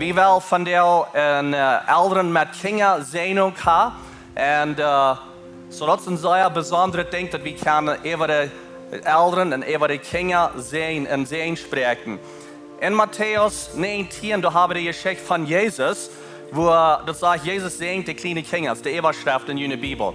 wie wel van jou een ouderen met kinderen zijn ook ha. En so dat is een zeer bijzondere ding dat we kunnen over de ouderen en over de kinderen zijn en zijn spreken. In Matthäus 19, daar hebben we de geschichte van Jezus, wo dat zegt Jezus zijn de kleine kinderen, de overschrift in de Bibel.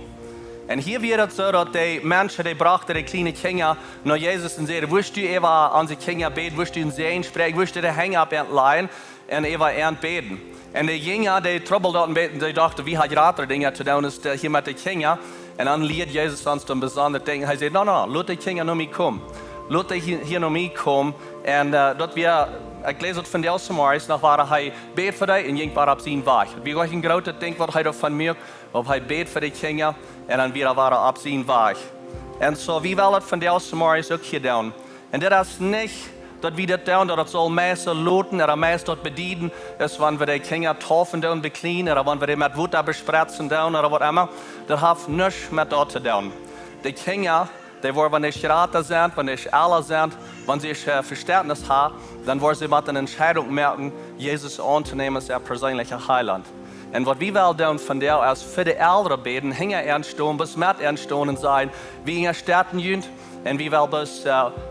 En hier wird het zo dat die mensen die brachten de kleine kinderen naar Jezus en zeiden, wist u even aan de kinderen beten, wist u een zijn spreken, wist u de hang op en leien en even aan beten. En de jongen die troubled een beetje, die dachten, wie had grotere dingen te doen, is hier met de kinderen. En dan leert Jezus ons een bijzonder ding. Hij zei, no, laat de kinderen naar mij komen. Laat die hier naar mij komen. En dat we, ik lees het van de eerste morgens, dan waar hij beet voor die en ging waar op zijn weg. Wie was een grote ding wat hij ervan merkt, of hij beet voor de kinderen en dan weer waar op zijn weg. En zo, wie wil het van de eerste morgens ook gedaan. En dat is niet dat we dat doen, dat het zal meestal loten, of meestal bedienen, is wanneer we de kinderen toffen doen, bekleinen, of wanneer we die met water bespretzen doen, of wat immer. Dat heeft niets met dat te doen. De kinderen, die worden wanneer ze raten zijn, wanneer ze alle zijn, wanneer ze verständnis hebben, dan worden ze met een entscheiding merken, Jezus aan te nemen als persoonlijke heiland. En wat we wel doen van jou is voor de ouderen beten, hingen ernst bis met ernst en zijn, wie hingen starten junt, en wie wel bis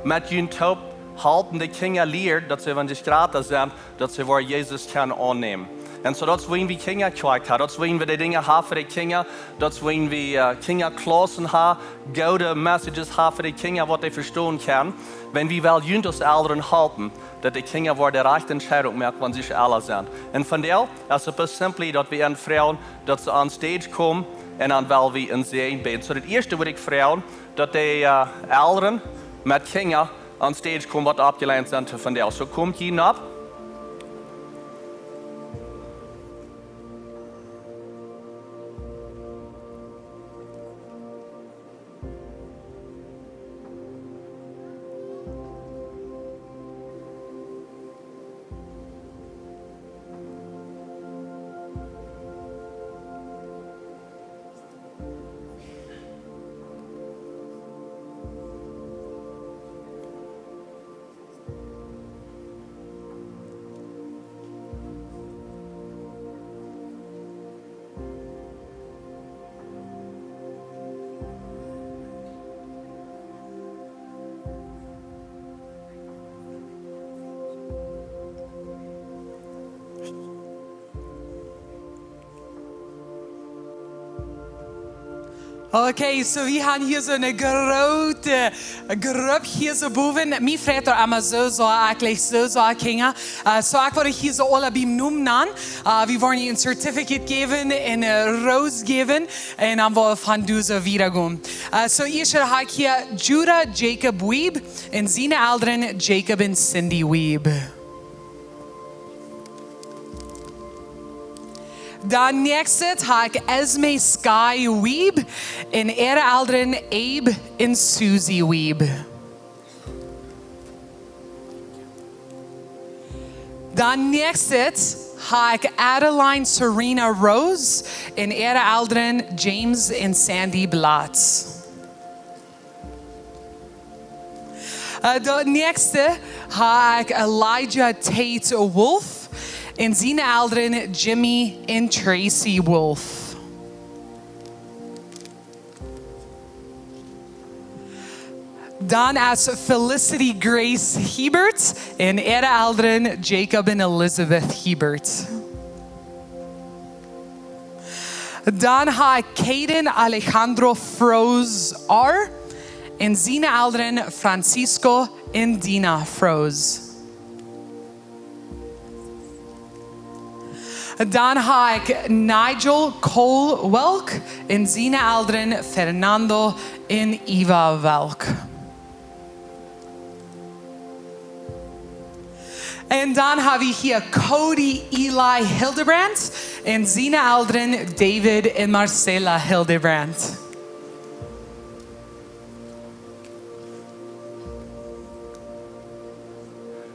met junt hoop, halten de kinderen leert dat ze wanneer ze raten zijn, dat ze voor Jezus kunnen aannemen. En zo dat is waarin we kinderen kwijt, dat is waarin we de dingen hebben voor de kinderen, dat is waarin we kinderklassen hebben, goede messages hebben voor de kinderen, wat ze verstaan kunnen. Wenn we wel junt als ouderen halten, dat de kinderen voor de rechte entscheiding maken, wanneer ze alle zijn. En vandaar is het best simpel dat we een vrouw, dat ze aan stage komen en dan wel we een zee beten. Zo het eerste wil ik vragen, dat de ouderen met kinderen aan stage komen wat opgeleid zijn vandaar. Zo komt je op. Okay, so wir haben hier so eine große Gruppe hier so boven. Mijn vriend er immer so eigentlich so Kinder. So ich wollte hier so alle beim Namen an. Wir wollen hier ein Certificate geben, eine Rose geben und dann wollen wir von du so wiedergehen. So ich habe hier Judah Jacob Weeb und seine Eltern Jacob und Cindy Weeb. Dan nächste habe ich Esme Sky Weeb und ihre Eltern Abe und Susie Weeb. Dan nächste habe ich Adeline Serena Rose und ihre Eltern James und Sandy Blatz. Dan nächste habe ich Elijah Tate Wolf. En zijn ouderen Jimmy en Tracy Wolf. Dan als Felicity Grace Hebert en ihre ouderen Jacob en Elizabeth Hebert. Dan ha ik Caden Alejandro Froze R en zijn ouderen Francisco en Dina Froze. Dan ha ik Nigel Cole Welk en zijn ouderen Fernando en Eva Welk. En dan hebben we hier Cody Eli Hildebrand en zijn ouderen David en Marcella Hildebrand.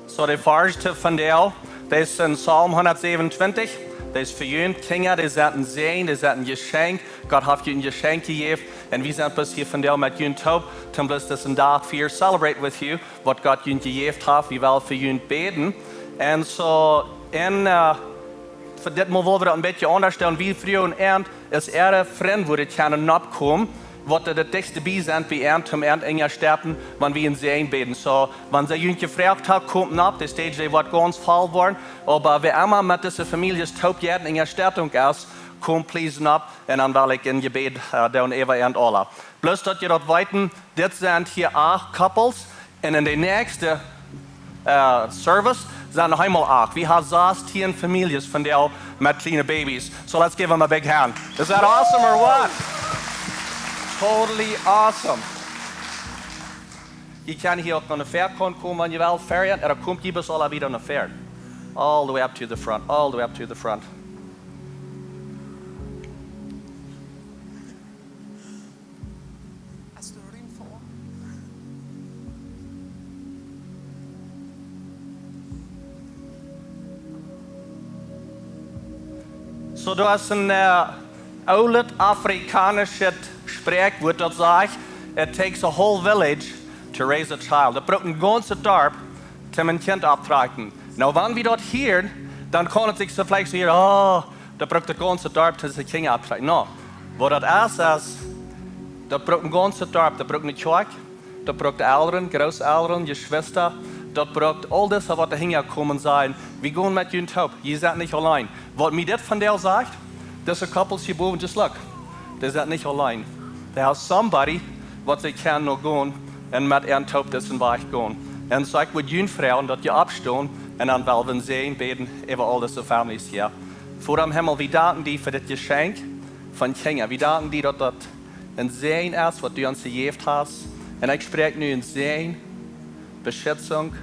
So de eerste van deel, dat is in Psalm 127. Dat is voor jullie kinderen, die zijn zijn, die zijn een geschenk. God heeft je een geschenk gegeven. En we zijn dus hier vandaag met jullie top. Ten plus dat is een dag voor celebrate with you. Wat God jullie gegeven heeft, we willen voor jullie beden. En zo in für das mal wollen wir ein bisschen anders stellen, wie früher und ist Freund wurde können abkommen, was der dichtste bei sind, wie zum enger sterben, wenn wir ihn sehen beten. So, wenn sie jüngste gefragt hat, kommt ab, das steht, sie wird ganz voll worden, aber wer immer mit dieser Familie taub jeden in der Stertung ist, kommt please ab, und dann will ich in Gebet dann Eva und alle. Bloß, dass ihr dort weiten, das sind hier 8 Couples, und in der nächsten Service sind noch einmal 8. Wir haben 16 Familien von der mit kleinen Babys. So let's give them a big hand. Is that awesome or what? Totally awesome. Je kan hier op een Pferd komen, wenn je wil, ferien, en dan komt je bus alle wieder aan de Pferd. All the way up to the front, all the way up to the front. Hast du Riem vor? So, du hast een oude Afrikanische spreekwoord dat zegt, it takes a whole village to raise a child. Dat braucht een ganze dorp om een kind optragen. Nou, wanneer we dat hier, dan kan het zich zo vielleicht zo hier, dat braucht een ganze dorp om zijn kind optragen. No, wat dat is, dat braucht een ganze dorp, dat braucht een kerk, dat braucht ouderen, grootouderen, je Schwester, dat braucht all das, wat er hingekommen zijn. We gaan met je taub, je bent niet alleen. Wat mij dit van der zegt, deze couples hier boven, just look, die zijn niet alleen. They have somebody wat ze kan nog gaan en met een taub dessen weg gaan. En zo ik wil jullie vragen dat je opstaan en dan wel we zien, beten over al deze families hier. Voor am Himmel, we danken die voor dit geschenk van kinderen. We danken die dat dat een zegen is wat du ons gegeven hast. En ik spreek nu een zegen, beschützung,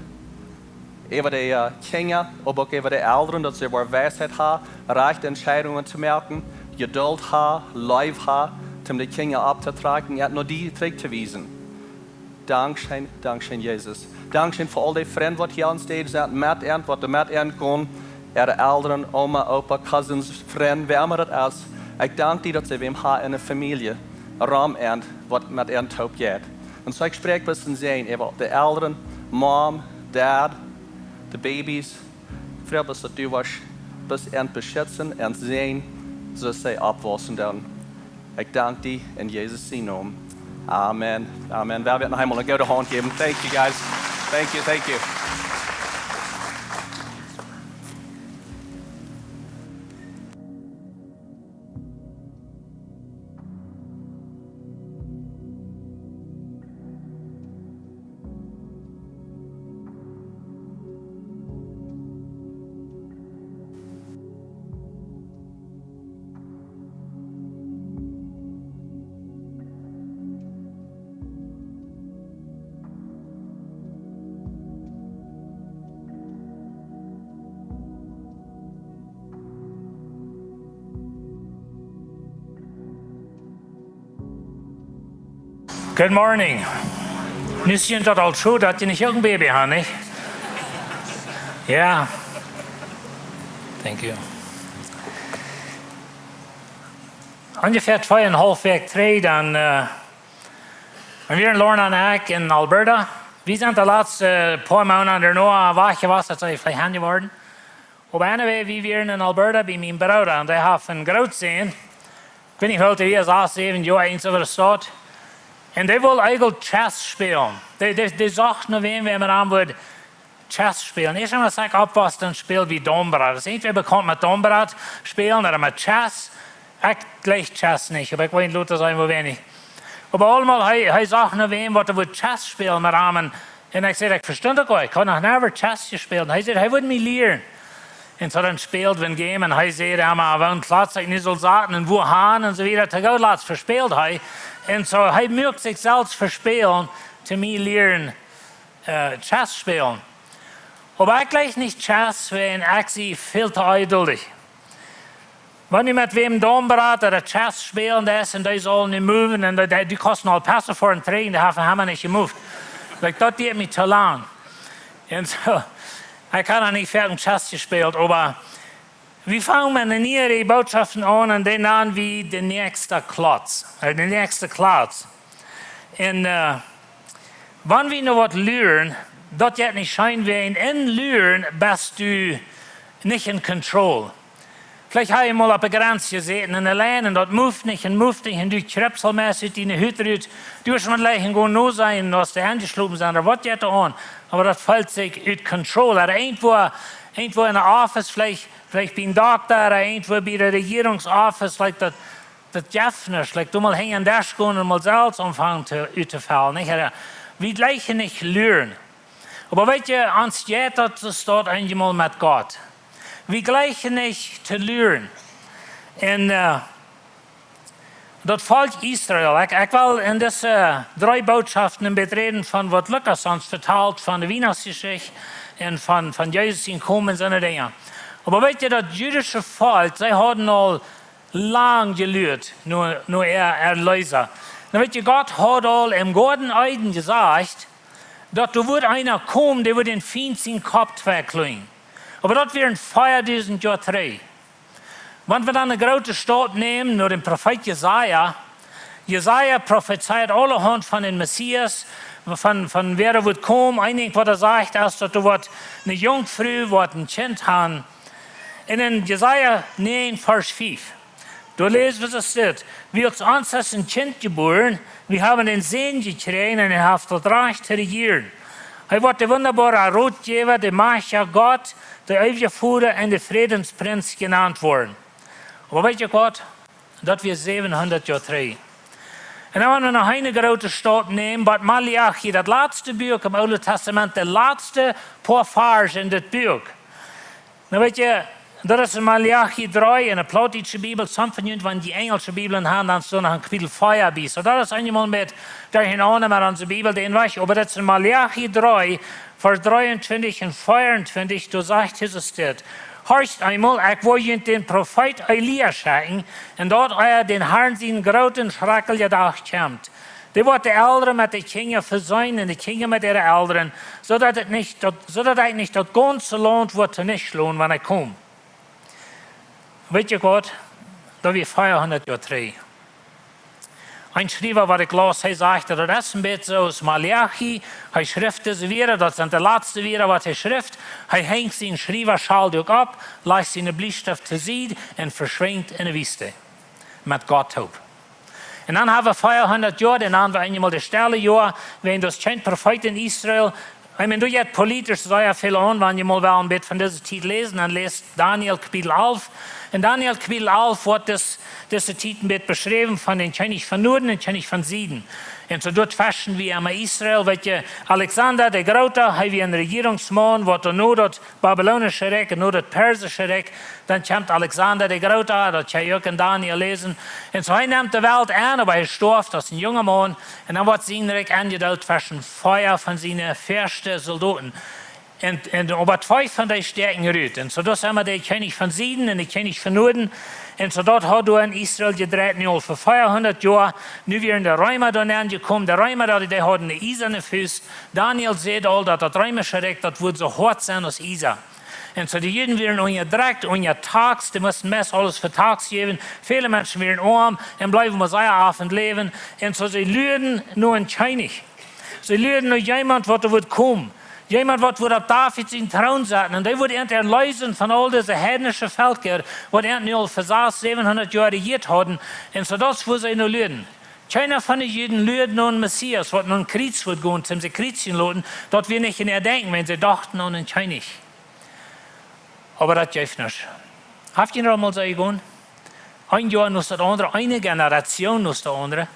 over de kinderen, aber ook over de ouderen, dat ze weer wijsheid hebben, rechte entscheidungen te maken, geduld hebben, lief hebben, om de kinderen op te tragen en nur die terug te wijzen. Dankzij, dankzij Jezus. Dankzij voor al die vrienden wat hier aan steeds zijn, met en wat er met en gaan, de ouderen, oma, opa, cousins, vrienden, wie immer dat is. Ik dank die dat ze hem hebben in een familie, ram en wat met en taub gaat. En zo ik spreek met z'n zijn, over de ouderen, mom, dad, de baby's, vreemd dat du was, bis en beschützen en zijn, zo zij opwassen dan. Ik dank die in Jezus' naam. Amen. Amen. Wer wird noch einmal eine gute Hand geben? Thank you, guys. Thank you, thank you. Good morning. Nu zien dat al true dat je niet een baby hebt, niet? Ja. Thank you. Ungefähr 2,5 Week terug dan we in Lorna Eck in Alberta. We zijn de laatste paar maanden daarna weg geweest, dat is vielleicht geworden. Op een week wie weer in Alberta bij mijn broer en die heeft een groot zijn. Ik weet niet hoeveel hij is, 8, 7 jaar eens over de stad. En die wil eigenlijk chess spelen. Die zegt naar wem we aan willen chess spelen. Eerst einmal zeg ik op was een speel wie Dombrad. Dat is entweder bekend met Dombrad spelen of met chess. Ik gleich chess niet, aber ik weet niet zijn we wenig. Aber allemaal hij zegt naar wem wat wil chess spelen met hem. En ik zei, ik verstond het ook. Ik had nog never chess gespeeld. Hij zei, hij wil me leren. En zo dan speelt we een game en hij zei, welke plaats ik niet zal zaten en wo gaan en zo weer. Te gauw laatst verspeelt hij. En zo hij moet zichzelf verspelen te mij leren chess spelen. Aber ik gleich niet chess, weil ik zie veel te geduldig. Wenn je met wem Dombrad oder chess spelen is en die zullen niet moven en die kosten al passen voor een trein, die hebben helemaal niet gemoved. Like, dat deed me te lang. En zo, ik had nog niet veel chess gespeeld, aber we vangen met een nieuwe boodschappen aan en dan wie de nächste klats. De nächste klats. En wanneer we nog wat leren, dat je niet schijn zijn in leren, best du niet in control. Vielleicht habe ich mal op een grens gezeten en alleen en dat moeft niet en du kribbst al met uit die hut eruit. Du hast man gleich gewoon no sein, als die Hände schlupen sind, oder was jetzt an. Aber das fällt sich uit control. Oder irgendwo in der Office, vielleicht bei einem Doktor, oder irgendwo bei der Regierungsoffice, vielleicht das Jeffners, vielleicht du mal hängen der gehen und mal selbst anfangen zu fallen. Nicht? Wir gleich nicht lernen. Aber weet je, ans geht das dort einmal mit Gott. Wir gleichen nicht zu lernen. Und dat Volk Israel, ich will in diese 3 Botschaften betreten von was Lukas uns vertelt, von der Weihnachtsgeschichte und von Jesus in Kommen und so Dinge. Aber weet je, das jüdische Volk, sie haben al lang gelehrt, nur Erlöser. Und weet je, Gott hat al im Garten Eden gesagt, dass da wird einer kommen, der wird den Feind seinen Kopf verkleiden. Aber das wären 4000 Jahre 3. Wenn wir dann eine große Stadt nehmen, nur den Prophet Jesaja prophezeit allerhand von den Messias, von wer wird kommen. Eigentlich, was sagt, dass da wird eine Jungfrau, wird ein Kind haben. In Jesaja 9, Vers 5. Da lesen wir, was es steht. Wird uns als ein Kind geboren, wir haben den Segen gekriegt und er hat das Recht zu regieren. Er wird der wunderbare Ratgeber, der Mächtige Gott, der ewige Führer und der Friedensprinz genannt worden. Aber weet je Gott, dat wir 700 Jahre 3. Und dann wollen wir noch eine große Stadt nehmen, Bad Malachi, das letzte Buch im Alten Testament, der letzte paar Verse in das Buch. Na weet je, dat is in Malachi 3, in der plattdeutsche Bibel, soms van jullie, wenn die englische Bibeln haben, dann so noch ein Kapitel Feuer bei. So das ist einmal mit der hinein mit unserer Bibel, den weiß. Aber das ist in Malachi 3, Vers 23 und 24, da sagt Jesus das. Horcht einmal, ich will den Prophet Elia schicken, und dort den Herrn seinen großen Schrecken gedacht kommt. Der wird die Älteren mit den Kindern versöhnen und die Kinder mit ihren Älteren, sodass es nicht das ganze Land wird nicht lohnen, wenn er kommt. Weet je Gott, da wir 400 Jahre 3. Ein Schreiber, was ich las, er sagte, das ist ein bisschen so aus Malachi, er schrift das wieder, das sind die letzte wieder, was er schrift. Er hängt seinen Schreiberschalldruck ab, lässt seine Bleistift zu Seite und verschwindet in der Wüste. Mit Gott hob. Und dann haben wir 400 Jahre, dann haben wir einmal das stille Jahr, wenn das kein Prophet in Israel. Ich meine, du jetzt politisch sehr viel an, wenn ihr mal ein bisschen von dieser Zeit lesen, dann lest Daniel Kapitel 11. In Daniel Kapitel 11 wird diese Zeit ein bisschen beschrieben von den König von Norden und König von Süden. Und so dort fashion wie einmal Israel, welche Alexander der Große, er wie ein Regierungsmann, wird nur das babylonische Reich, nur das persische Reich, dann kommt Alexander der Große, das kann ich auch in Daniel lesen. Und so er nimmt die Welt an, aber er stirbt als ein junger Mann, und dann wird sein Reich angedeutet zwischen Feuer von seinen fährsten Soldaten. Und aber 2 von den Stärken gerührt. Und so das haben wir der König von Süden und der König von Norden. Und so dort hat er in Israel gedreht, für 400 Jahre. Nu wir in der Römer dann angekommen. Der Römer, die hatten eine eiserne Füße. Daniel sieht all, dass das römische Reich, das wird so hart sein als Isa. Und so die Juden werden ungedreckt, tags, die müssen Mess alles für tags geben. Viele Menschen werden arm und bleiben sehr auf und leben. Und so sie lügen nur ein König. Sie lügen nur jemand, was wird kommen. Jemand, der auf David seinen Thron satt, und der wird erlösen von all diesen heidnischen Völkern, die nur für 700 Jahre regiert haben. Und so das, wo sie nur lügen. Keiner von den Juden lügt nur einen Messias, was nun Krieg wird gehen, zum sie Kriegchen lassen, dort wir nicht in ihr denken, wenn sie dachten an einen König. Aber das geht nicht. Habt ihr noch mal so gehen? Ein Jahr nuss das andere, eine Generation nuss das andere.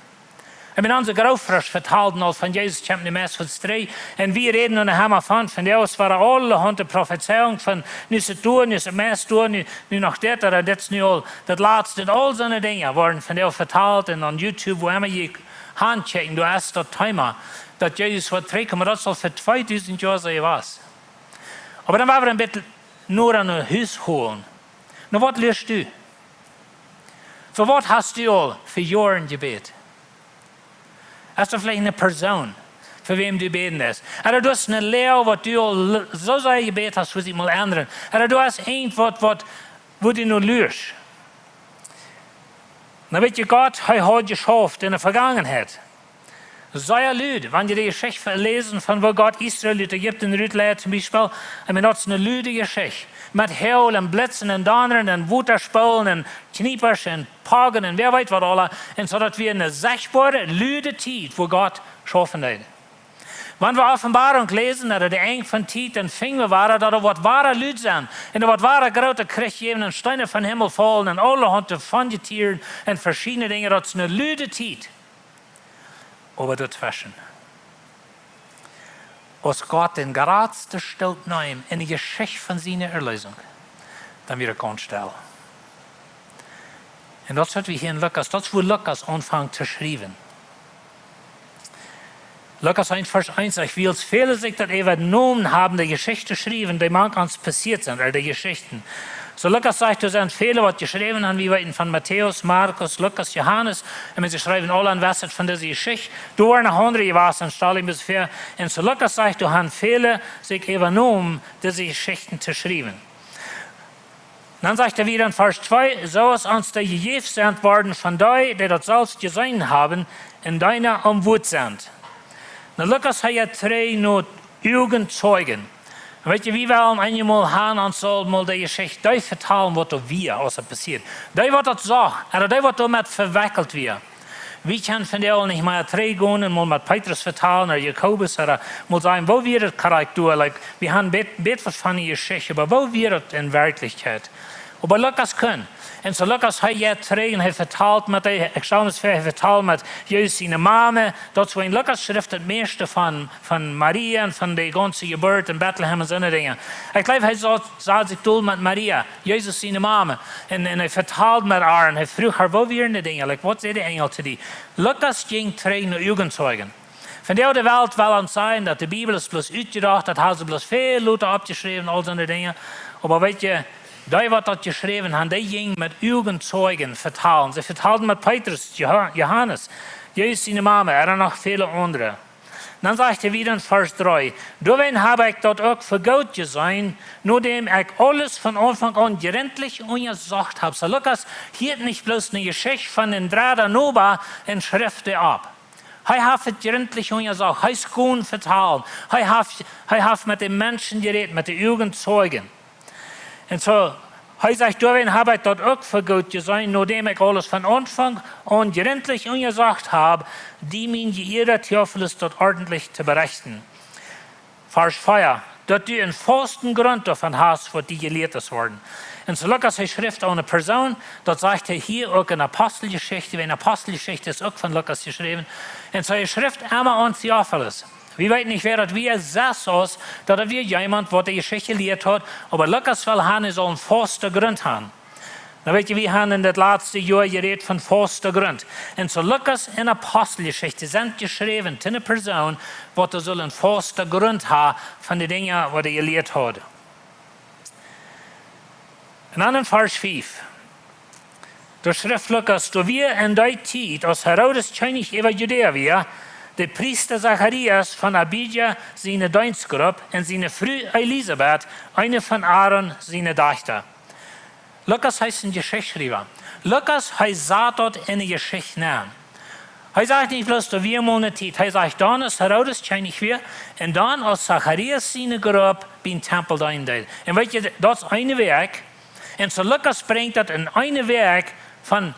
Ich bin onze grootvader vertaalden al van Jezus komt in Mess van 3. En we reden er helemaal van Jezus waren alle handen Prophezeiung van nu is het door, nu is het mes door, nu nog dit, en dit is nu al dat laatste. En al zo'n dingen worden van jou vertaald en op YouTube, wo immer je handchecken, du hast dat Thema, dat Jezus wordt terugkomen, maar dat zal voor 2000 jaar zijn was. Maar dan waren we een beetje nur aan een huis holen. Nou, wat leerst du? Voor wat hast du al voor jaren gebeten? Hast du vielleicht eine Person, für wem du beten ist? Oder du hast eine Lehre, was du so sehr gebeten hast, für sich mal ändern. Oder du hast etwas, wo du nur lügst. Na, weet je, Gott hat geschafft in der Vergangenheit. Sehr lüde, wenn ihr die Geschichte lesen, von wo Gott Israel Ägypten rüttet, zum Beispiel, das ist eine lüde Geschichte. met Heul en Blitzen en Donneren en Waterspoelen en Kniepers en Pagen en wer weet wat alle. En zodat we een zichtbare, luide tijd voor God schaffen hebben. Wanneer we Offenbarung lesen, dat de eind van tijd en vingen waren, dat er wat ware Lüd zijn. En er wat ware grote Christen en steinen van Himmel vallen en alle handen van je tieren en verschillende dingen. Dat is een luide tijd. Aber dat versen. Als Gott den geradste Stelt neemt in de Geschichte van zijn Erlösung, dan weer kan stellen. En dat is wat we hier in Lukas, dat is wo Lukas anfängt te schrijven. Lukas 1, Vers 1 sagt, wie als viele sich das übernommen haben, die Geschichte geschrieben, die manch ans passiert sind, oder die Geschichten. So Lukas sagt, da sind viele, was geschrieben haben, wie wir von Matthäus, Markus, Lukas, Johannes, und sie schreiben alle ein was von dieser Geschichte. Da waren noch andere, was in Stalin bisher. Und so Lukas sagt, da haben viele sich übernommen, diese Geschichten zu schreiben. Dann sagt er wieder in Vers 2, so ist uns der gegeben sind worden von dir, die das selbst gesehen haben, in deiner Umwut sind. Na, Lukas hat ja 3 Augenzeugen. Weet je, wie wel eenmaal gaan en zal mal die Geschichte die vertellen wat er weer als het passiert. Die wat dat zag en die wat damit verwikkeld weer. Wie kan van die al niet maar 3 gaan en mal met Petrus vertellen oder Jakobus oder mal sagen, wo wird het correct door? Like, wir haben bet was von der Geschichte, aber wo wird het in Wirklichkeit? Aber Lukas kann. En zo Lukas hij ja 3 en hij vertaalt met de examensver, hij vertaalt met juist zijn mama. Dat is in Lukas schrift het meeste van Maria en van de ganze geboorte in Bethlehem en zo'n dingen. Ik geloof hij zat zich doel met Maria, Jezus zijn mama. En hij vertaalt met haar en hij vroeg haar, wat weer de dingen, like, wat zei de engel te die? Lukas ging 3 Augenzeugen. Van de oude wereld wil aan zijn dat de Bibel is bloos uitgedacht, dat hebben ze bloos veel Luther opgeschreven, al zo'n dingen. Maar weet je, die wat dat geschreven haben, die gingen mit Augenzeugen vertalen. Sie vertalten mit Petrus, Johannes, Jesus seine Mama, und noch viele andere. Dann sagt er wieder in Vers 3, Darin habe ich dort auch für Gott gesehen, nachdem ich alles von Anfang an gründlich untersucht habe. So Lukas hielt nicht bloß eine Geschichte von den 3 Noba in Schriften ab. Er hat es gründlich untersucht, er ist gut vertalen, er hat mit den Menschen geredet, mit den Augenzeugen. Und so, er sagt, darin habe ich dort auch für Gott gesehen, nachdem ich alles von Anfang an gründlich untersucht habe, die mein geirrter Theophilus dort ordentlich zu berichten. Vers 4, dass du einen festen Grund davon hast, was die gelehrt ist worden. Und so Lukas die Schrift an eine Person, dort sagt er hier auch eine Apostelgeschichte, eine Apostelgeschichte ist auch von Lukas geschrieben. Und so die Schrift einmal an Theophilus. Wir weten nicht, wer das wir saß aus, dass wir jemand, der die Geschichte gelehrt hat, aber Lukas will haben, so einen festen Grund haben. Dan weet je, we hebben in het laatste jaar geredet van vaste grond. En zo Lukas en Apostelgeschichte zijn geschreven in een persoon wat er zal een vaste grond hebben van de dingen wat hij geleerd had. En dan in vers 5. De schrift Lukas, toen wir in die tijd als Herodes König über Judäa weer, de priester Zacharias van Abijah zijn dienstgroep en zijn vrouw Elisabeth, eine van Aaron zijn dochter. Lukas heißt ein Geschichtsschreiber. Lukas heißt dort in die Geschichte nehmen. Er sagt nicht bloß, da wir mal eine Zeit. Er sagt, dann ist Herodes König wir, und dann als Zacharias seine Grab beim Tempel da in der. Und weißt du, das ist eine Werk. Und so Lukas bringt das in eine Werk von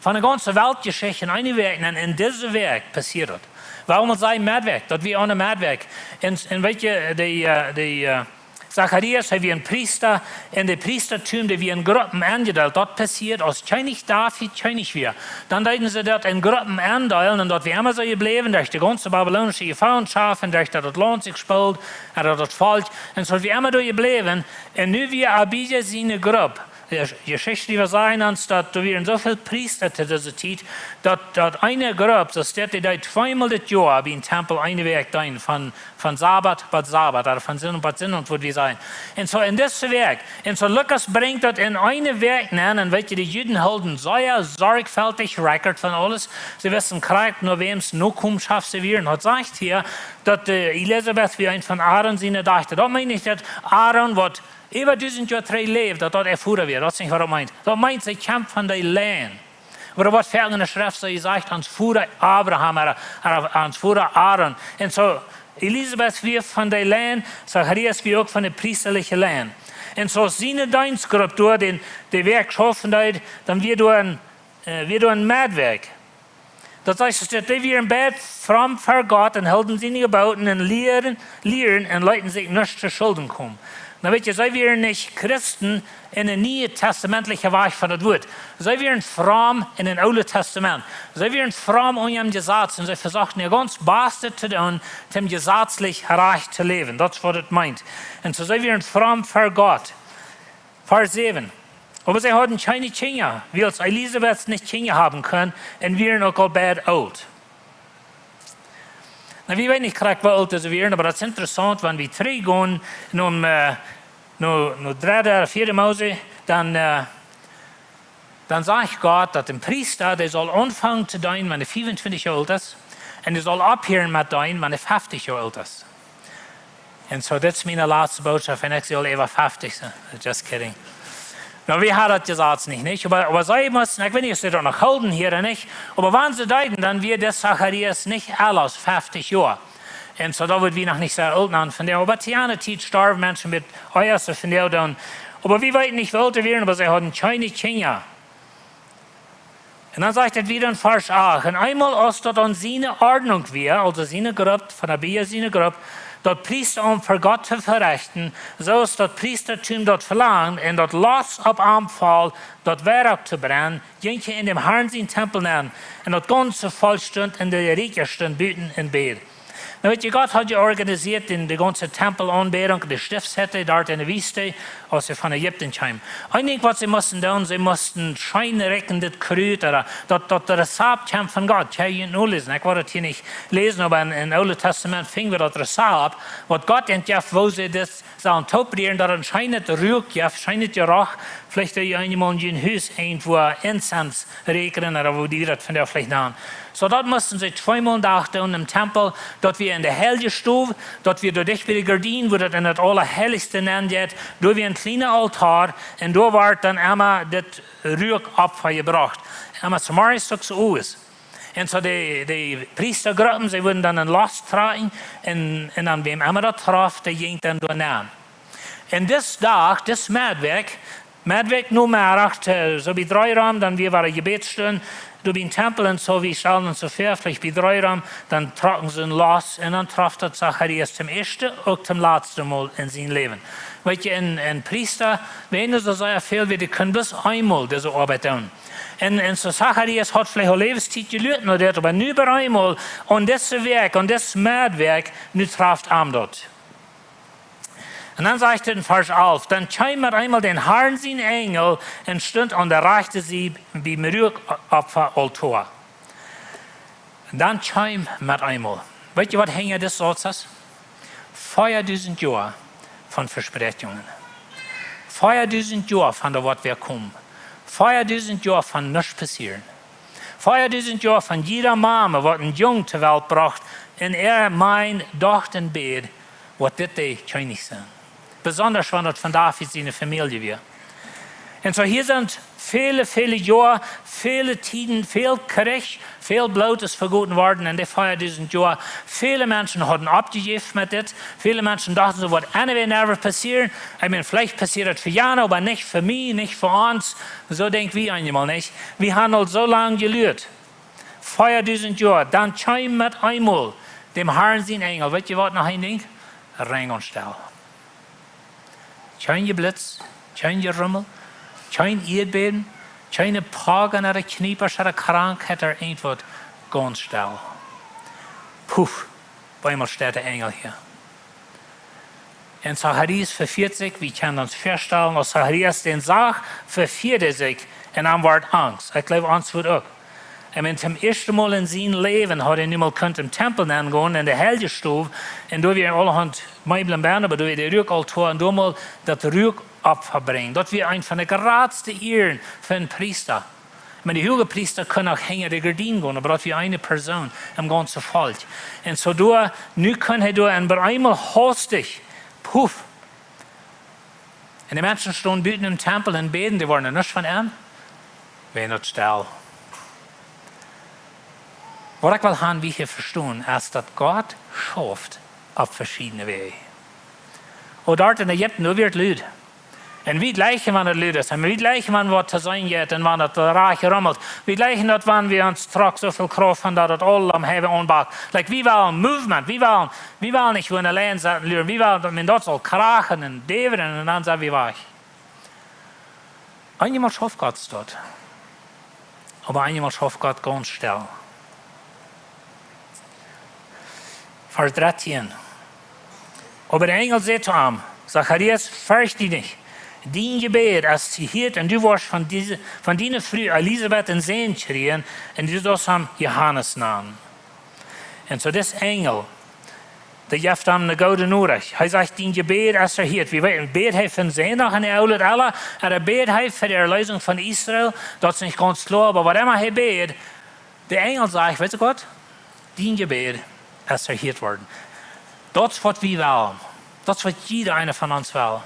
der ganzen Weltgeschichte, in eine Werk, und in diesem Werk passiert das. Warum sei Mordwerk? Das wie ein Mordwerk. Und weißt du, Zacharias hat wie ein Priester, in der Priestertum, der wie in Gruppen angeteilt. Dort passiert, als König David König wir. Dann deuten sie dort in Gruppen anteilen und dort wie immer so geblieben, durch die ganze babylonische Gefangenschaft, und durch das Land sich spielt, oder das Volk, und so wie immer da geblieben. Und nu wie Abijah seine Gruppe. Die Geschichte sagen uns, dass wir so viele Priester zu dieser Zeit, dass eine Gruppe, so steht die zweimal das Jahr im Tempel eine Werk ein, von Sabbat bis Sabbat, oder von Sinn bis Sinn, und wo wir sein. Und so in das Werk, und so Lukas bringt das in eine Werk nennen, und welche die Juden halten sehr sorgfältig Record von alles. Sie wissen korrekt, nur wem es noch kommt, schafft sie wir. Und hat sagt hier, dass Elisabeth wie ein von Aaron seine Tochter. Da meine ich, dass Aaron, was über 1000 Jahre 3 lebt, dass dort erfuhren wird. Das ist nicht, was er meint. Das meint, sie kämpft von der Land. Aber was fällt in der Schrift, so gesagt, ans Fuhrer Abraham, ans Fuhrer Aaron. Und so, Elisabeth wird von der Land, Zacharias wird auch von der priesterlichen Land. En zo zijn dienstgroep door de werk schaffen, dan weer door een maatwerk. Dat heißt, dat die weer in bed from voor God en hielden sie niet gebouwen en leren en leiden zich niet te schulden komen. Dan weet je, zij waren niet Christen in een nieuwe testamentliche weg van het woord. Zij waren fromm in een oude testament. Zij waren fromm om je Gesetz en zij versuchten ihr ganz Beste te doen, om gesetzlich recht te leven. Dat is wat het meint. En zo zij waren fromm voor God. Vers 7. Aber sie hatten keine Kinder, wie als Elisabeth nicht Kinder haben können und waren auch al bad oud. Na, wie weet niet correct wie oud ze waren, aber dat is interessant, wenn wir teruggaan naar 3e, 4e Mose, dan zegt God dat een priester, der soll anfangen te dienen, wenn er 25 jaar oud is, en der soll abhören met dienen, wenn er 50 jaar oud is. En zo, dit is mijn laatste boodschap, en ik zal even 50 zijn. Just kidding. Nou, wir haben das gesagt nicht. Aber sie müssen, ich weiß nicht, ob sie das noch halten hier oder nicht, aber wenn sie deuten, dann wird das Zacharias nicht alles 50 Jahre. Und so, da wird wir noch nicht sehr alt an von der. Aber zu einer Zeit starben Menschen mit Eiersen von der dann. Aber wir wollten nicht älter werden, aber sie hatten keine Kinder. Und dann sagt er wieder in Vers 8, und einmal als das an seine Ordnung wäre, also seine Gruppe, von der Bia seine Gruppe, dat priester om voor God te verrichten, zoals dat priestertum dat verlangt en dat los op aanval, dat werk te brengen, jentje in dem Herrn zijn tempel nemen en dat ganze volk stond in de rijken stond buiten in bed. Nou weet je, God had georganiseerd in de ganze tempelaanbidding, de stiftshütte daar in de Wüste, als ze van Egypten kwamen. Ik denk wat ze moesten doen, ze moesten schijnrekken dit kruid, dat de recept kwam van God. Ga je nu lezen, ik wil het hier niet lezen, maar in het Oude Testament vingen we dat recept, wat God entjeft, wo ze dit zouden toepreren, dat het schijnend ruik, ja, schijnend geruch, vielleicht je eenmaal in je huis irgendwo Incense rekenen, oder wo die dat van der vielleicht namen. So, dat moesten ze 2 maal dag doen im Tempel, dat we in de heilige stove, dat we door dicht bij de gardien, wo dat in het allerheiligste neemt, door we een kleine altaar, en door werd dan immer dit ruikopfer gebracht. Immer Samaris toch zo is. En zo de priestergroepen, ze worden dan een last tragen, en dan wem immer dat traf, die ging dan door naam. En dit dag, dit maatwerk nummer 8, zo bij 3 raam, dan weer waren gebedstunden, door bij een tempel en zo wie staan en zo ver, vielleicht bij 3 raam, dan trokken ze een los en dan traf dat Zacharias zum eerste, ook zum laatste Mal in zijn leven. Weet je, een priester, weten ze zo veel, wie die kunnen bis eenmaal deze arbeid doen. En zo Zacharias had vielleicht al levenstijd geluid naar dit, maar nu bij eenmaal, aan deze werk, aan deze maatwerk, nu traft hem dat. Und dann sagt er in Vers 11, dann kam er einmal den Herrn sein Engel und stund an der rechten Seite beim Rückopferaltar. Und dann kam er einmal. Weißt du, was hängt das so ist? 4000 Jahre von Versprechungen. 4000 Jahre von der Wort, wer kommt. 4000 Jahre von nichts passieren. 4000 Jahre von jeder Mama, was ein Jung zur Welt bracht, und mein dacht und bet, was das die Chinese sind. Besonders wenn das von David seine Familie war. Und so hier sind viele Jahre, viele Tiden, viel Krieg, viel Blut ist vergoten worden in den 4000 Jahren. Viele Menschen hatten abgegeben mit das. Viele Menschen dachten, so wird anyway never passieren. Ich meine, vielleicht passiert das für Jana, aber nicht für mich, nicht für uns. So denken wir einmal nicht. Wir haben halt so lange gelehrt. 4000 Jahre. Dann kam mit einmal dem Herrn sein Engel. Weißt du, was noch ein Ding? Ring und Stall. Kein Blitz, kein Rummel, kein Erdbeben, keine Pagen oder Knieper oder Krankheit oder irgendwas. Ganz still. Puff, einmal steht der Engel hier. Und Zacharias verfiert sich, wir können uns vorstellen, als Zacharias den sah, verfierte sich und dann war Angst. Ich glaube, Angst wird auch. Ich meine, zum ersten Mal in seinem Leben hat er nicht mal im Tempel angehen, in der Heilige Stube, und da wir allerhand Meubeln bauen, aber da wir den Rückaltar und da mal das Rückopfer bringen. Das wäre ein von den geradsten Ehren für einen Priester. Ich meine, die Hügelpriester können auch hinter der Gardine gehen, aber das wäre eine Person im ganzen Volk. Und so da, nu kann er da, und bei einmal hastig, puff. Und die Menschen stehen buiten im Tempel und beten, die waren nicht von ihm, wenn das still. Was ich will haben, wie hier verstehen, ist, dass Gott schafft auf verschiedene Wege. Und dort in Ägypten, da wird Lüd. En wie gleichen wanneer het luid is. En wie gleichen wanneer wat te zijn gaat en wanneer het raak rommelt. Wie gleichen dat wanneer we ons straks zoveel kracht van dat het allemaal hebben onbakt. Like, wie wil een movement. Wie wil niet gewoon alleen zitten luren. Wie wil dat men dat zal kraken en deveren en dan zijn we weg. Einmal schafft Gott es dort. Aber einmal schafft Gott ganz still. Vers 13. Aber der Engel sagt zu ihm, Zacharias, fürchte dich nicht. Dien Gebet, als sie hielt, und du warst von deiner Frau Elisabeth in Sehen schrien, und du sollst ihm Johannes nennen. Und so das Engel, der geeft hem de gouden nodig. Hij zegt, dien Gebet, als hielt. Wie weten, beet hij van Zendag en hij oude alle, en hij beet hij voor de erlösung van Israël, dat is niet ganz klar, aber wat immer hij beet, de Engel zegt, weet je wat? Dien Gebet, als hielt worden. Dat is wat we willen. Dat is wat jeder eine van ons wil.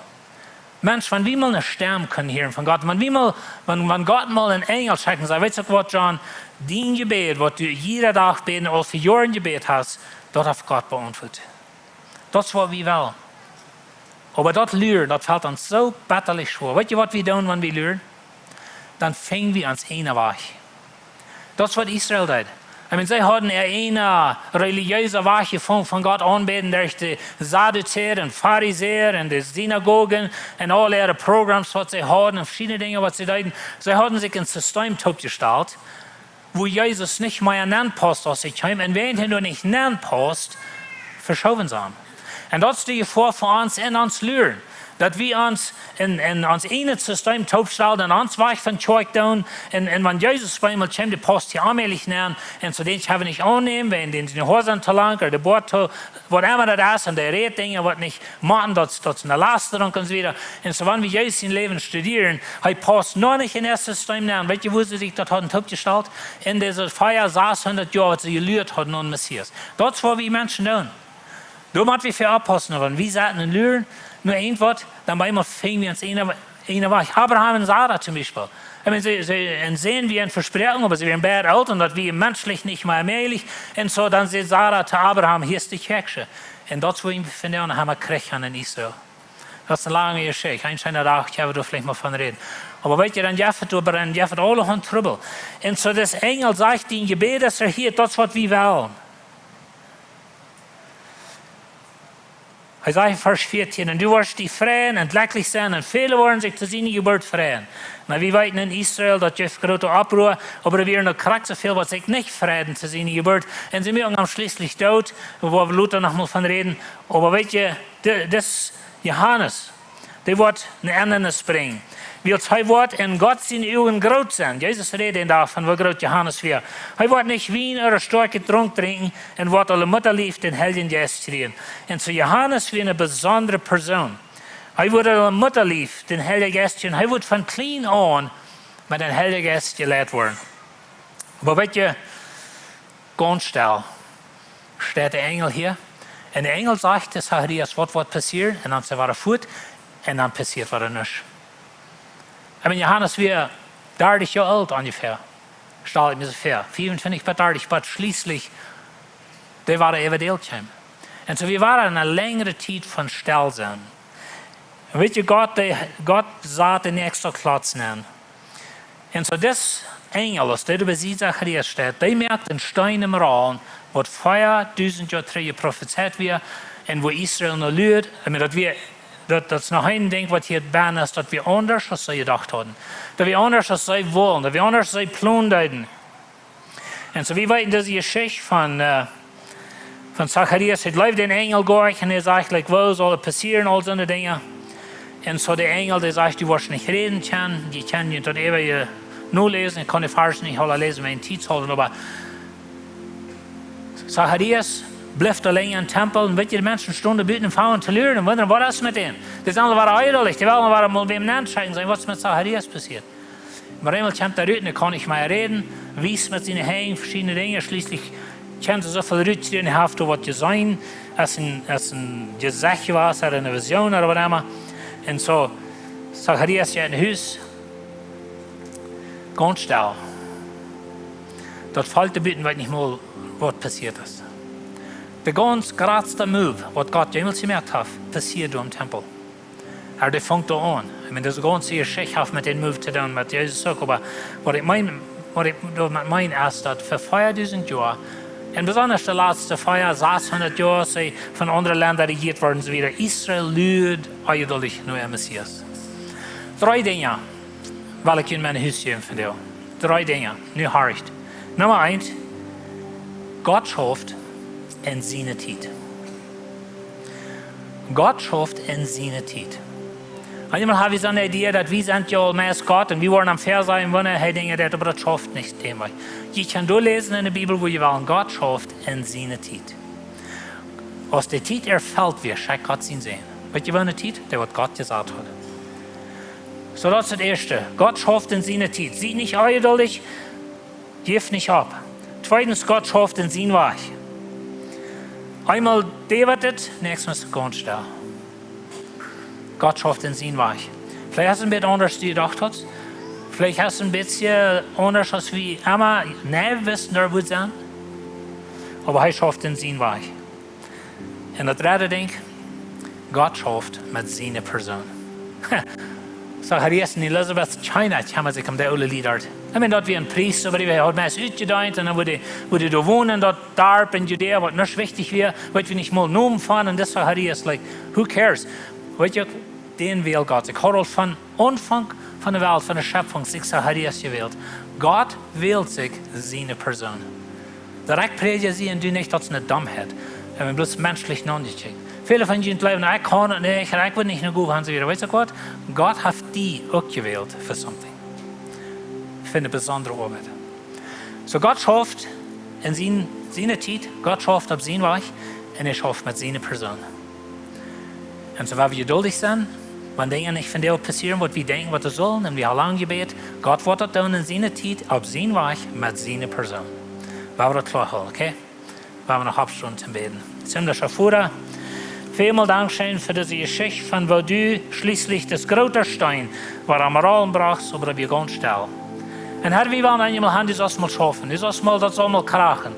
Mensch, wenn wir mal eine Stimme können hören von Gott, wenn Gott mal einen Engel schickt und sagt, weißt du was, John, dein Gebet, was du jeden Tag beten, als für Jahre Gebet hast, das hat Gott beantwortet. Das ist, was wir wollen. Aber das Lüren, das fällt uns so bitterlich schwer. Weißt du, was wir tun, wenn wir lüren? Dann fangen wir ans eine weg. Das ist, was Israel tut. Ich meine, sie hatten eine religiöse Wache von Gott anbeten durch die Sadduzäer und Pharisäer und die Synagogen und alle ihre Programme, was sie hatten und verschiedene Dinge, was sie taten. Sie hatten sich ein System aufgestellt, wo Jesus nicht mehr ernannt passt, als sie kam. Und wenn er nur nicht ernannt passt, verschoben sie ihn. Und das ist die Gefahr von uns in uns Lüren. Dat we ons in ons ene systeem opstellen en ons weg van Kirche doen. En wenn Jesus bij mij komt, de post hier aanmeldig nemen. En zo den hebben we niet aannemen, wenn den Hosen te lang, oder de Bord te, whatever dat is. En de reed dingen wat niet maken, dat is een Lasterung en zo wieder. En zo, wenn we Jezus in leven studeren, hij past nog niet in het systeem nemen. Weet je, wo ze zich dat hadden opgesteld? In deze 600 jaar, wat ze geleerd hadden aan Messias. Dat is wat we mensen doen. Daar moeten we voor oppassen, want we zaten in Lüren. Nur ein Wort, dann bei immer fingen wir uns eine Wacht. Abraham und Sarah zum Beispiel. Ich meine, sie sehen wir eine Versprechung, aber sie werden beide alt und das wir menschlich nicht mehr möglich. Und so dann sagt Sarah zu Abraham, hier ist die Kirche. Und das, wo wir finden, haben wir Krieg in Israel. Das ist eine lange Geschichte. Ein schöner Tag, ich habe da vielleicht mal von reden. Aber weißt du, dann jeffet alle Hand Trübel. Und so das Engel sagt, die Gebet, das hier, das ist, was wir wollen. Hij zei vers 14, en du wirst die freien en glücklich sein, en viele worden sich zu seiner Geburt freien. Na, wir weten in Israel, dat je grote Abruhr, aber wir noch krank so viel, was sich nicht freien zu seiner Geburt. Und sie mögen am schließlich tot, wo wir Luther noch mal von reden. Aber weißt du, das Johannes, der wird ein Ändernis bringen. Weil hij wordt in Gott zijn Augen groot zijn. Jesus redet davon, wo groot Johannes wäre. Hij wordt nicht Wein oder starke Trunk trinken und wird alle Mutterlieb den Heiligen Geist schreien. Und so Johannes wie eine besondere Person. Hij wordt alle Mutterlieb den Heiligen Geist schreien. Hij wordt von klein an mit den Heiligen Geist gelehrt worden. Aber weet je, ganz still steht der Engel hier. Und der Engel sagt zu Zacharias, was wird passieren? Und dann sagt er, fort. Und dann passiert was nicht. Ich meine, Johannes war 30 Jahre alt ungefähr. Stahl ich mir so fair. 25 bis 30, aber schließlich, der war evangelisch. Und so wir waren eine längere Zeit von Stillsein. Und weet je, Gott sah den extra Platz nennen. Und so das Engel, das der über sie Zacharias steht, der merkt den Stein im Raum, wo 4000 Jahre früher prophezeit wird und wo Israel noch lügt. Ich meine, dat is nog een ding wat hier bijna is, dat we anders als zij gedacht hadden. Dat we anders als zij willen, dat we anders als zij plan deuten. En zo, we weten deze geschichte van Zacharias. Het blijft een engel gaan en hij zegt, like, wo zal het passeren, al zo'n dingen. En zo de engel, die zegt, du wirst nicht reden können, die können je tot eeuwig nur lesen, ich kann die Vers nicht alle lesen, wenn ich Zeit habe, aber Zacharias blijft alleen in den Tempel und weet je, de mensen stonden buiten vrouwen te leren en wonderen, wat is met hen? Die anderen waren eidelig, die wilden waren mal beim Nachschauen sein, was ist mit Zacharias passiert. Maar eenmaal komt er uit, kann ich mal reden, wies mit seinen Händen verschiedene Dinge, schließlich kennt er so viel Rütz, die hat was gesehen, als ein Gesicht war, als eine Vision oder was immer. Und so, Zacharias geht in Haus, ganz still. Dort fällt der Büten, weil nicht mal, was passiert ist. Der ganz größte Move, was Gott jemals gemerkt hat, passiert im Tempel. Der fängt da an. Ich meine, das ganze Geschichte hat mit den Move zu tun, mit Jesus auch, aber was ich meine ist, dass für 5000 Jahre, und besonders die letzten 600 Jahre, von anderen Ländern regiert worden, so wieder Israel lügt eindeutig nur ein Messias. 3 Dinge, weil ich in mein Haus von dir. 3 Dinge, nu hart. Nummer 1, Gott schafft in seiner Zeit. Gott schafft in seiner Zeit. Manchmal habe ich so eine Idee, dass wir sind ja allmächtig Gott und wir wollen am Fair sein, wenn er Dinge hat, aber das schafft nicht Thema. Ich kann durchlesen in der Bibel, wo wir wollen, Gott schafft in seiner Zeit. Als die Zeit erfüllt wird, schickt Gott sein Sehen. Weißt du, eine Zeit, der was Gott gesagt hat. So, das ist das Erste. Gott schafft in seiner Zeit. Sieht nicht eindeutig, gibt nicht ab. Zweitens, Gott schafft in seinen Weg. Einmal David, nächstes ganz still. Gott schafft in seinen Weg. Vielleicht hast du ein bisschen anders gedacht hast. Vielleicht hast du ein bisschen anders als wie immer nicht wissen, da wird sein. Aber er schafft in seinen Weg. Und das dritte Ding, Gott schafft mit seiner Person. So, er ist in Elizabeth China, haben sich um die alle Lieder. Ich meine, dort wie ein Priester, aber er hat mir es ausgedient und dann würde da wohnen, dort in Judäa, was nicht wichtig wäre, weil wir nicht mal Nomen fahren und das so, er ist like, who cares? Weißt du, den will Gott. Ich habe von Anfang von der Welt, von der Schöpfung, sich so, er ist gewählt. Gott wählt sich seine Person. Direkt predige sie und du nicht, dass es eine Dummheit ist. Ich bin bloß menschlich noch nicht. Viele von ihnen glauben, ich kann es nicht, ich will nicht nur gut haben. Weißt du was? Gott hat die auch gewählt für something. Für eine besondere Arbeit. So Gott schafft in seiner Zeit, Gott schafft auf seinen Weg und er schafft mit seiner Person. Und so, weil wir geduldig sind, wenn Dinge nicht von dir passieren, was wir denken, was wir sollen, und wir haben lange gebetet, Gott wird das tun in seiner Zeit, auf seinen Weg mit seiner Person. Weil wir das klar haben, okay? Weil wir noch abstunden zum Beten. Ziemlich Schafura. Vielmal Dankeschön für diese Geschichte, von wo du schließlich das große Stein, war am Rollen brachst, aber wir ganz still. Und Herr, wir wollen einmal das mal schaffen, das mal krachen.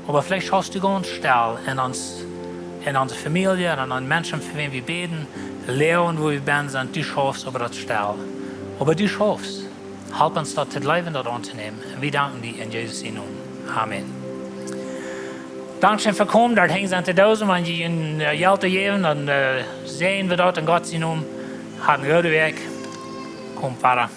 Aber vielleicht schaffst du ganz still in unsere Familie, und an Menschen, für wen wir beten, Lehren, wo wir sind, du schaffst, aber das still. Aber du schaffst. Help uns das Leben dort anzunehmen. Und wir danken dir in Jesus' Namen. Amen. Dankeschön für kommen, dort hängen sie da, wenn die in Jalta geben, dann sehen wir dort in Gottes Namen. Hat einen guten Weg. Komm, Vater.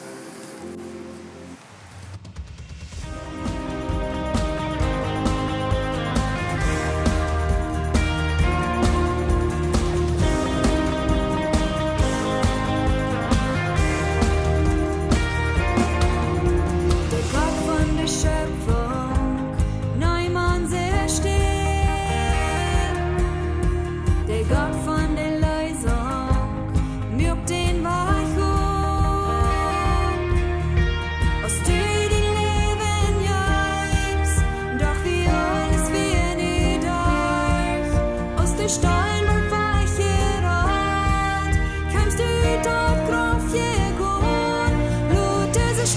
Steinberg weiche Rat, kannst du dort drauf gehen, Lute se